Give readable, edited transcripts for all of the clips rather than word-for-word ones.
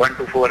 1 to 4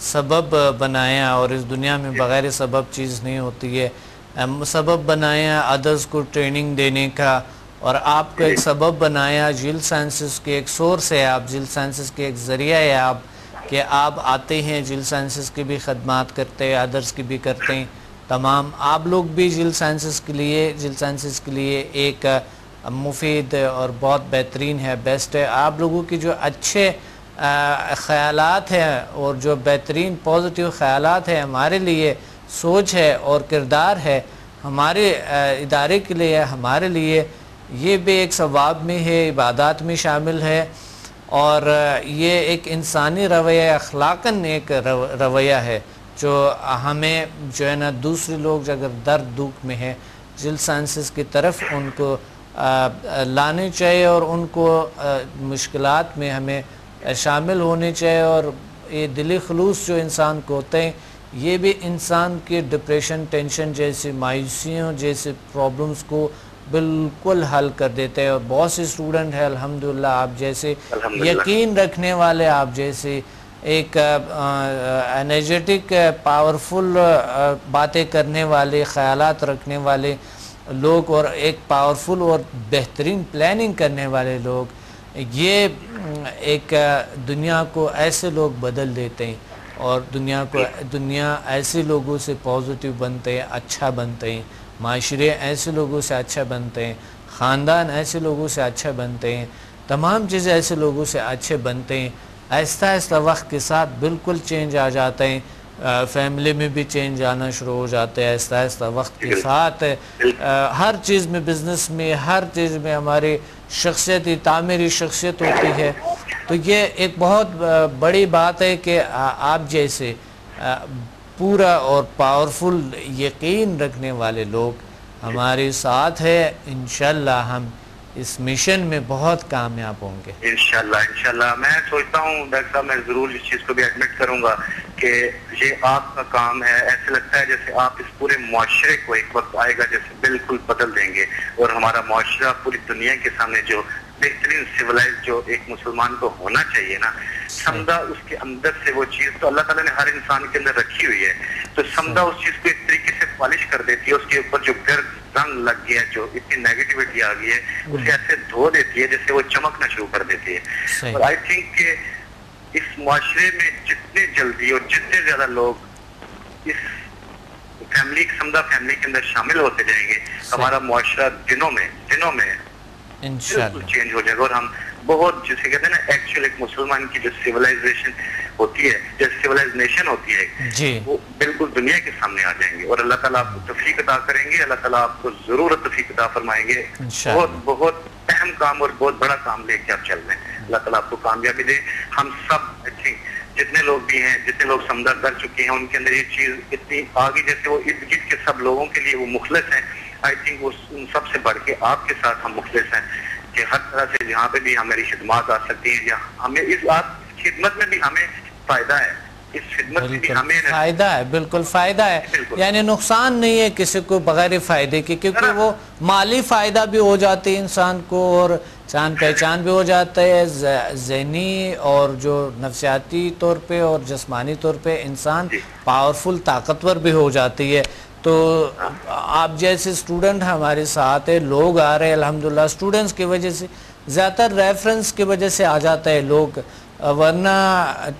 سبب بنایا، اور اس دنیا میں بغیر سبب چیز نہیں ہوتی ہے، سبب بنایا ادرس کو ٹریننگ دینے کا، اور آپ کو ایک سبب بنایا، جیل سائنسز کے ایک سورس ہے آپ، جیل سائنسز کے ایک ذریعہ ہے آپ، کہ آپ آتے ہیں جیل سائنسز کی بھی خدمات کرتے ہیں، ادرس کی بھی کرتے ہیں، تمام آپ لوگ بھی جیل سائنسز کے لیے ایک مفید اور بہت بہترین ہے، بیسٹ ہے۔ آپ لوگوں کی جو اچھے خیالات ہیں اور جو بہترین پازیٹیو خیالات ہیں ہمارے لیے، سوچ ہے اور کردار ہے ہمارے ادارے کے لیے، ہمارے لیے، یہ بھی ایک ثواب میں ہے، عبادات میں شامل ہے، اور یہ ایک انسانی رویہ، اخلاقاً ایک رویہ ہے جو ہمیں جو ہے نا دوسرے لوگ اگر درد دکھ میں ہے جیل سائنسز کی طرف ان کو لانے چاہیے، اور ان کو مشکلات میں ہمیں شامل ہونے چاہیے، اور یہ دلی خلوص جو انسان کو ہوتے ہیں یہ بھی انسان کے ڈپریشن، ٹینشن جیسی مایوسیوں جیسے پرابلمز کو بالکل حل کر دیتے ہیں۔ اور بہت سے اسٹوڈنٹ ہیں الحمدللہ آپ جیسے یقین رکھنے والے، آپ جیسے ایک انرجیٹک پاورفل باتیں کرنے والے، خیالات رکھنے والے لوگ، اور ایک پاورفل اور بہترین پلاننگ کرنے والے لوگ، یہ ایک دنیا کو ایسے لوگ بدل دیتے ہیں، اور دنیا ایسے لوگوں سے پازیٹیو بنتے ہیں، اچھا بنتے ہیں، معاشرے ایسے لوگوں سے اچھا بنتے ہیں، خاندان ایسے لوگوں سے اچھا بنتے ہیں، تمام چیزیں ایسے لوگوں سے اچھے بنتے ہیں۔ آہستہ آہستہ وقت کے ساتھ بالکل چینج آ جاتے ہیں، فیملی میں بھی چینج آنا شروع ہو جاتے ہیں آہستہ آہستہ وقت کے ساتھ، ہر چیز میں، بزنس میں، ہر چیز میں ہماری شخصیتی تعمیری شخصیت ہوتی ہے۔ تو یہ ایک بہت بڑی بات ہے کہ آپ جیسے پورا اور پاورفل یقین رکھنے والے لوگ ہمارے ساتھ ہے، انشاءاللہ ہم اس مشن میں بہت کامیاب ہوں گے انشاءاللہ میں سوچتا ہوں ڈاکٹر صاحب، میں ضرور اس چیز کو بھی ایڈمٹ کروں گا کہ یہ آپ کا کام ہے، ایسے لگتا ہے جیسے آپ اس پورے معاشرے کو ایک وقت آئے گا جیسے بالکل بدل دیں گے، اور ہمارا معاشرہ پوری دنیا کے سامنے جو بہترین سیولائز جو ایک مسلمان کو ہونا چاہیے نا، سمدہ اس کے اندر سے وہ چیز تو اللہ تعالیٰ نے ہر انسان کے اندر رکھی ہوئی ہے، تو سمدہ اس چیز کو ایک طریقے سے پالش کر دیتی ہے، اس کے اوپر جو گرد رنگ لگ گیا، جو اتنی نیگیٹیوٹی آ گئی ہے، اسے ایسے دھو دیتی ہے جیسے وہ چمکنا شروع کر دیتی ہے۔ اور آئی تھنک کہ اس معاشرے میں جتنے جلدی اور جتنے زیادہ لوگ اس فیملی، سمدہ فیملی کے اندر شامل ہوتے جائیں گے، ہمارا معاشرہ دنوں میں بالکل چینج ہو جائے گا، اور ہم بہت جسے کہتے ہیں نا ایکچوئل ایک مسلمان کی جو سیولائزیشن ہوتی ہے، جو سیولائز نیشن ہوتی ہے، وہ بالکل دنیا کے سامنے آ جائیں گے، اور اللہ تعالیٰ آپ کو توفیق عطا کریں گے، اللہ تعالیٰ آپ کو ضرور توفیق عطا فرمائیں گے۔ بہت اہم کام اور بہت بڑا کام لے کے آپ چل رہے ہیں، اللہ تعالیٰ آپ کو کامیابی دے۔ ہم سب جتنے لوگ بھی ہیں، جتنے لوگ سمدہ کر چکے ہیں، ان کے اندر یہ چیز اتنی آگے جیسے وہ ارد گرد کے سب لوگوں کے لیے وہ مخلص ہیں، آئی تھنک وہ ان سب سے بڑھ کے آپ کے ساتھ ہم مخلص ہیں کہ ہر طرح سے جہاں پہ بھی ہماری خدمات آ سکتی ہیں، یا ہمیں اس آپ خدمت میں بھی ہمیں فائدہ ہے، اس خدمت میں بھی ہمیں فائدہ ہے، بالکل فائدہ ہے، یعنی نقصان نہیں ہے کسی کو بغیر فائدے کے، کیونکہ وہ مالی فائدہ بھی ہو جاتی ہے انسان کو، اور جان پہچان بھی ہو جاتا ہے، ذہنی اور جو نفسیاتی طور پہ اور جسمانی طور پہ انسان پاورفل، طاقتور بھی ہو جاتی ہے۔ تو آپ جیسے اسٹوڈنٹ ہمارے ساتھ ہیں، لوگ آ رہے ہیں الحمدللہ، اسٹوڈنٹس کی وجہ سے زیادہ تر ریفرنس کی وجہ سے آ جاتا ہے لوگ، ورنہ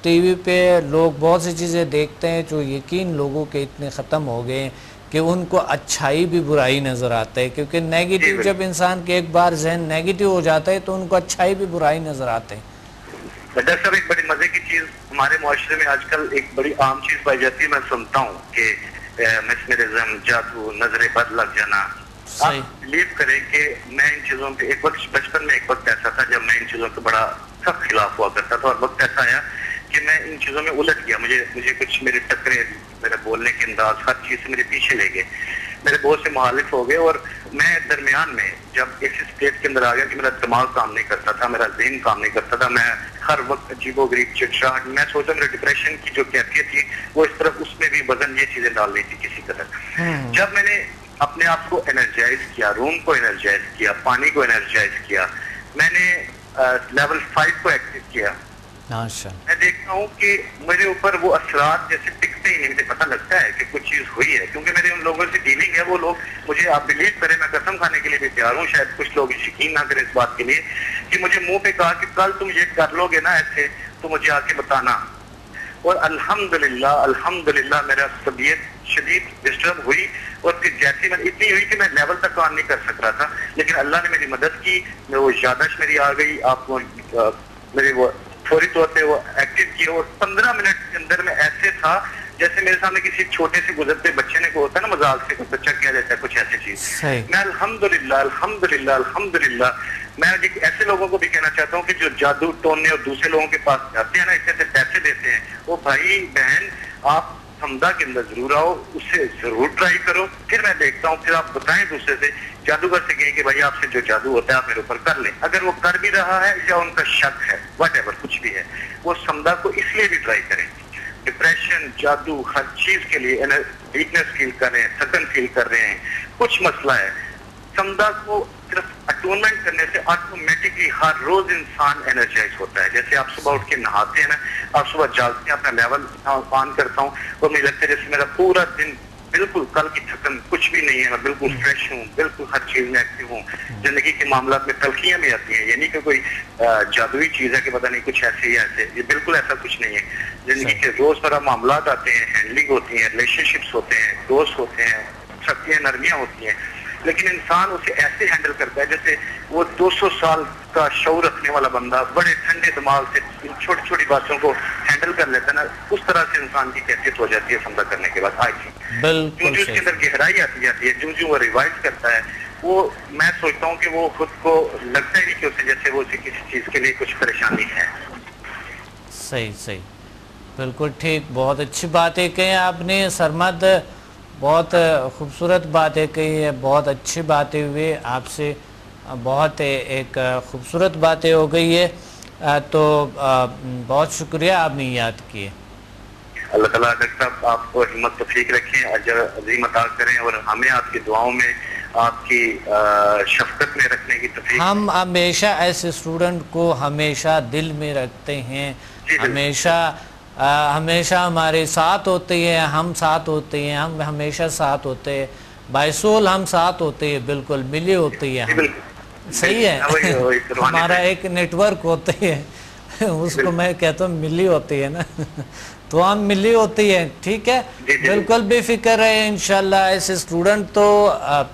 ٹی وی پہ لوگ بہت سی چیزیں دیکھتے ہیں جو یقین لوگوں کے اتنے ختم ہو گئے ہیں کہ ان کو اچھائی بھی برائی نظر آتا ہے، کیونکہ نیگیٹو جب انسان کے ایک بار ذہن نیگیٹو ہو جاتا ہے تو ان کو اچھائی بھی برائی نظر آتے ہیں۔ ڈاکٹر صاحب ایک بڑی مزے کی چیز ہمارے معاشرے میں آج کل ایک بڑی عام چیز پائی جاتی ہے، میں سنتا ہوں کہ مسمرزم، جادو، نظر بد لگ جانا۔ آپ بلیو کریں کہ میں ان چیزوں پہ ایک وقت بچپن میں ایک وقت ایسا تھا جب میں ان چیزوں کے بڑا سخت خلاف ہوا کرتا تھا، اور وقت ایسا آیا کہ میں ان چیزوں میں الجھ گیا، مجھے کچھ میرے ٹکرے، میرے بولنے کے انداز، ہر چیز سے میرے پیچھے لے گئے، میرے بہت سے مخالف ہو گئے، اور میں درمیان میں جب اس اسٹیج کے اندر آ گیا کہ میرا دماغ کام نہیں کرتا تھا، میرا ذہن کام نہیں کرتا تھا، میں ہر وقت عجیب و غریب چڑچڑاہٹ، میں سوچا میرے ڈپریشن کی جو کیفیت تھی وہ اس طرف، اس میں بھی وزن یہ چیزیں ڈال رہی تھی کسی قدر۔ جب میں نے اپنے آپ کو انرجائز کیا، روم کو انرجائز کیا، پانی کو انرجائز کیا، میں نے لیول 5 کو ایکٹیو کیا، میں دیکھتا ہوں کہ میرے اوپر وہ اثرات جیسے ٹکتے ہی نہیں. مجھے پتہ لگتا ہے کہ کچھ چیز ہوئی ہے کیونکہ میرے ان لوگوں سے ڈیلنگ ہے. وہ لوگ مجھے آپ بلیو کریں میں قسم کھانے کے لیے بھی تیار ہوں, شاید کچھ لوگ یقین نہ کریں اس بات کے لیے, کہ مجھے منہ پہ کہا کہ کل تم یہ کر لو گے نا ایسے تو مجھے آ کے بتانا. اور الحمدللہ میرا طبیعت شدید ڈسٹرب ہوئی اور پھر جیسی میں اتنی ہوئی کہ میں لیول تک کام نہیں کر سک رہا تھا, لیکن اللہ نے میری مدد کی. وہ یادداشت میری آ گئی, آپ کو میری وہ فوری طور پہ وہ ایکٹیو کیا اور 15 منٹ کے اندر میں ایسے تھا جیسے میرے سامنے کسی چھوٹے سے گزرتے بچے نے کو ہوتا ہے نا مذاق سے کچھ بچہ کیا جاتا ہے کچھ ایسی چیز. میں الحمدللہ میں ایسے لوگوں کو بھی کہنا چاہتا ہوں کہ جو جادو ٹوننے اور دوسرے لوگوں کے پاس جاتے ہیں نا, اس سے پیسے دیتے ہیں, وہ بھائی بہن آپ سمدہ کے اندر ضرور آؤ, اس سے ضرور ٹرائی کرو. پھر میں دیکھتا ہوں, پھر آپ بتائیں دوسرے سے, جادوگر سے کہیں کہ بھائی آپ سے جو جادو ہوتا ہے آپ میرے اوپر کر لیں. اگر وہ کر بھی رہا ہے یا ان کا شک ہے واٹ ایور کچھ بھی ہے, وہ سمدہ کو اس لیے بھی ٹرائی کریں. ڈپریشن, جادو, ہر چیز کے لیے ویکنس فیل کر رہے ہیں, تھکن فیل کر رہے ہیں, کچھ مسئلہ ہے, سمدہ کو صرف اٹونمنٹ کرنے سے آٹومیٹکلی ہر روز انسان انرجائز ہوتا ہے. جیسے آپ صبح اٹھ کے نہاتے ہیں نا, آپ صبح جاگتے ہیں, اپنا لیول آن کرتا ہوں اور مجھے لگتا ہے جیسے میرا پورا دن بالکل کل کی تھکن کچھ بھی نہیں ہے, میں بالکل فریش ہوں, بالکل ہر چیز میں ایکٹیو ہوں. زندگی کے معاملات میں تلخیاں بھی آتی ہیں, یہ نہیں کہ کوئی جادوئی چیز ہے کہ پتہ نہیں کچھ ایسے ہی ایسے, یہ بالکل ایسا کچھ نہیں ہے. زندگی کے روزمرہ معاملات آتے ہیں, ہینڈلنگ ہوتی ہیں, ریلیشن شپس ہوتے ہیں, دوست ہوتے ہیں, سختیاں نرمیاں ہوتی ہیں, لیکن انسان اسے ایسے ہینڈل کرتا ہے جیسے وہ 200 سال کا شعور رکھنے والا بندہ بڑے ٹھنڈے دماغ سے چھوٹی چھوٹی باتوں کو ہینڈل کر لیتا ہے نا. اس طرح سے انسان کی کیفیت ہو جاتی ہے سمدہ کرنے کے بعد. آئی تھنک جو اس کے اندر گہرائی آتی جاتی ہے, جو وہ ریوائز کرتا ہے, وہ میں سوچتا ہوں کہ وہ خود کو لگتا ہی نہیں کہ اسے جیسے وہ کسی چیز کے لیے کچھ پریشانی ہے. صحیح بالکل ٹھیک, بہت اچھی باتیں کہیں آپ نے سرمد, بہت خوبصورت باتیں کہی ہے, بہت اچھی باتیں ہوئی آپ سے, بہت ایک خوبصورت باتیں ہو گئی ہے, تو بہت شکریہ آپ نے یاد کیے. اللہ تعالیٰ ڈاکٹر صاحب آپ کو ہمت توفیق رکھیں, اجر عظیم عطا کریں, اور ہمیں آپ کی دعاؤں میں آپ کی شفقت میں رکھنے کی توفیق. ہم ہمیشہ ایسے اسٹوڈنٹ کو ہمیشہ دل میں رکھتے ہیں, ہمیشہ ہمارے ساتھ ہوتے ہیں, ہم ساتھ ہوتے ہیں, ہم ہمیشہ ساتھ ہوتے ہیں, بائی سول ہم ساتھ ہوتے ہیں, بالکل ملی ہوتی ہے. صحیح ہے, ہمارا ایک نیٹ ورک ہوتے ہے, اس کو میں کہتا ہوں ملی ہوتی ہے نا, تو ہم ملی ہوتی ہے. ٹھیک ہے, بالکل بے فکر رہے, انشاءاللہ ایسے اسٹوڈنٹ تو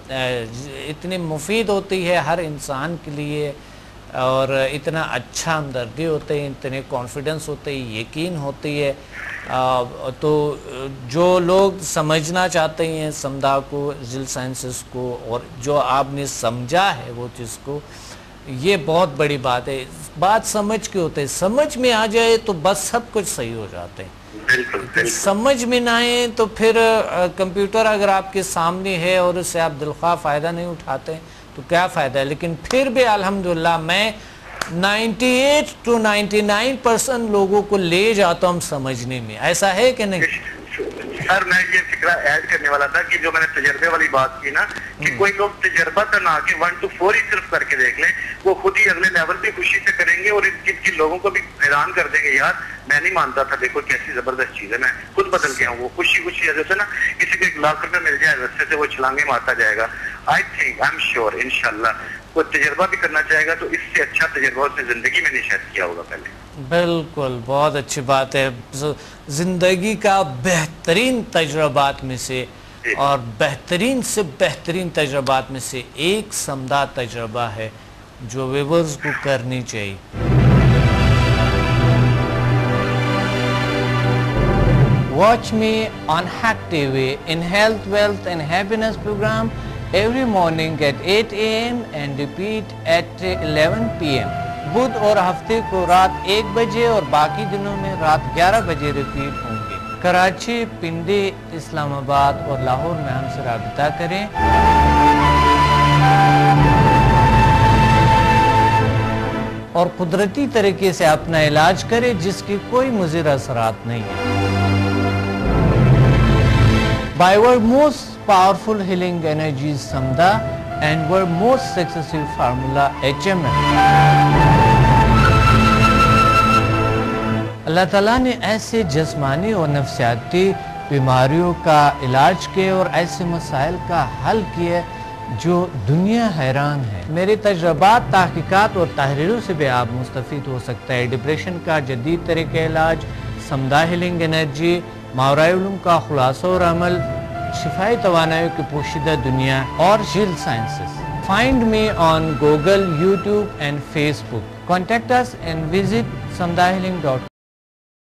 اتنی مفید ہوتی ہے ہر انسان کے لیے, اور اتنا اچھا ہمدردی ہوتے ہیں, اتنے کانفیڈنس ہوتے ہیں, یقین ہوتی ہے. تو جو لوگ سمجھنا چاہتے ہیں سمدہ کو, ذیل سائنسز کو, اور جو آپ نے سمجھا ہے وہ چیز کو, یہ بہت بڑی بات ہے. بات سمجھ کے ہوتے ہیں, سمجھ میں آ جائے تو بس سب کچھ صحیح ہو جاتے ہیں. سمجھ میں نہ آئے تو پھر کمپیوٹر اگر آپ کے سامنے ہے اور اس سے آپ دلخواہ فائدہ نہیں اٹھاتے تو کیا فائدہ ہے. لیکن پھر بھی الحمدللہ میں 98 to 99% لوگوں کو لے جاتا ہوں سمجھنے میں. ایسا ہے کہ نہیں؟ سر میں یہ فکرہ ایڈ کرنے والا تھا کہ جو میں نے تجربے والی بات کی نا, کہ کوئی لوگ تجربہ تو نہ کے 1 to 4 ہی صرف کر کے دیکھ لیں, وہ خود ہی اگلے لیول پہ خوشی سے کریں گے, اور ان لوگوں کو بھی حیران کر دیں گے, یار میں نہیں مانتا تھا, دیکھو کیسی زبردست چیز ہے, میں خود بدل گیا ہوں. وہ خوشی جیسے نا کسی کو 1 لاکھ روپے مل جائے رستے سے وہ چھلانگے مارتا جائے گا. I think I am sure انشاءاللہ کوئی تجربہ بھی کرنا چاہے گا تو اس سے اچھا تجربہ اس نے زندگی میں نہیں شاید کیا ہوگا پہلے. بالکل, بہت اچھی بات ہے. زندگی کا بہترین تجربات میں سے اور بہترین سے بہترین تجربات میں سے ایک سمدہ تجربہ ہے جو ویورز کو کرنی چاہیے. Watch me on Hack TV in Health, Wealth and Happiness program every morning at 8 AM and repeat at 11 PM. بدھ اور ہفتے کو رات 1 بجے اور باقی دنوں میں رات 11 بجے ریپیٹ ہوں گے. کراچی, پنڈی, اسلام آباد اور لاہور میں ہم سے رابطہ کریں. اور قدرتی طریقے سے اپنا علاج کریں جس کی کوئی مضر اثرات نہیں ہے. By our most powerful healing energies Samda and our most successful formula HMM. اللہ تعالیٰ نے ایسے جسمانی اور نفسیاتی بیماریوں کا علاج کیا اور ایسے مسائل کا حل کیا جو دنیا حیران ہے. میرے تجربات، تحقیقات اور تحریروں سے بھی آپ مستفید ہو سکتا ہے. ڈپریشن کا جدید طریقہ علاج، سمدھا ہیلنگ انرجی، ماورائے علوم کا خلاصہ اور عمل، شفائی توانائی کی پوشیدہ دنیا اور جلد sciences. Find me on Google, YouTube and Facebook. Contact us and visit samdahealing.com.